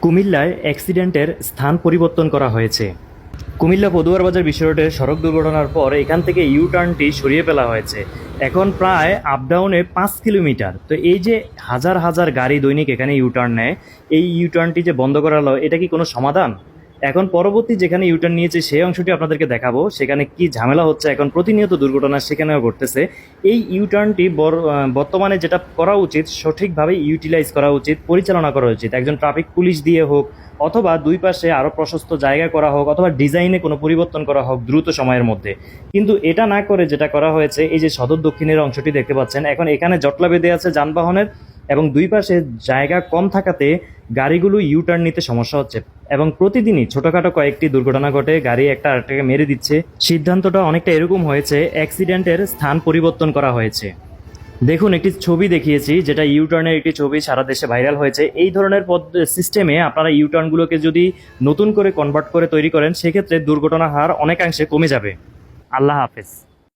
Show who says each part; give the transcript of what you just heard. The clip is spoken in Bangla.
Speaker 1: কুমিল্লায় অ্যাক্সিডেন্টের স্থান পরিবর্তন করা হয়েছে। কুমিল্লা পদুয়ার বাজার বিশ্ব রোডের সড়ক দুর্ঘটনার পর এখান থেকে ইউটার্নটি সরিয়ে ফেলা হয়েছে। এখন প্রায় আপ ডাউনে 5 কিলোমিটার। তো এই যে হাজার হাজার গাড়ি দৈনিক এখানে ইউটার্ন নেয়, এই ইউটার্নটি যে বন্ধ করা হলো, এটা কি কোনো সমাধান? এখন পরবর্তী যেখানে ইউটার্ন নিয়েছে সেই অংশটি আপনাদেরকে দেখাবো, সেখানে কি ঝামেলা হচ্ছে। এখন প্রতিনিয়ত দুর্ঘটনা সেখানেও ঘটতেছে। এই ইউটার্নটি বর্তমানে যেটা করা উচিত, সঠিকভাবে ইউটিলাইজ করা উচিত, পরিচালনা করা উচিত, একজন ট্রাফিক পুলিশ দিয়ে হোক, অথবা দুই পাশে আরও প্রশস্ত জায়গা করা হোক, অথবা ডিজাইনে কোনো পরিবর্তন করা হোক দ্রুত সময়ের মধ্যে। কিন্তু এটা না করে যেটা করা হয়েছে, এই যে সদর দক্ষিণের অংশটি দেখতে পাচ্ছেন, এখন এখানে জটলা বেঁধে আছে যানবাহনের, এবং দুই পাশে জায়গা কম থাকাতে গাড়িগুলো ইউটার্ন নিতে সমস্যা হচ্ছে, এবং প্রতিদিনই ছোটখাটো কয়েকটি দুর্ঘটনা ঘটে, গাড়ি একটা আরেকটাকে মেরে দিচ্ছে। সিদ্ধান্তটা অনেকটা এরকম হয়েছে, অ্যাক্সিডেন্টের স্থান পরিবর্তন করা হয়েছে। দেখুন, একটি ছবি দেখিয়েছি, যেটা ইউটার্নের একটি ছবি সারা দেশে ভাইরাল হয়েছে। এই ধরনের সিস্টেমে আপনারা ইউটার্নগুলোকে যদি নতুন করে কনভার্ট করে তৈরি করেন, সেক্ষেত্রে দুর্ঘটনার হার অনেকাংশে কমে যাবে। আল্লাহ হাফেজ।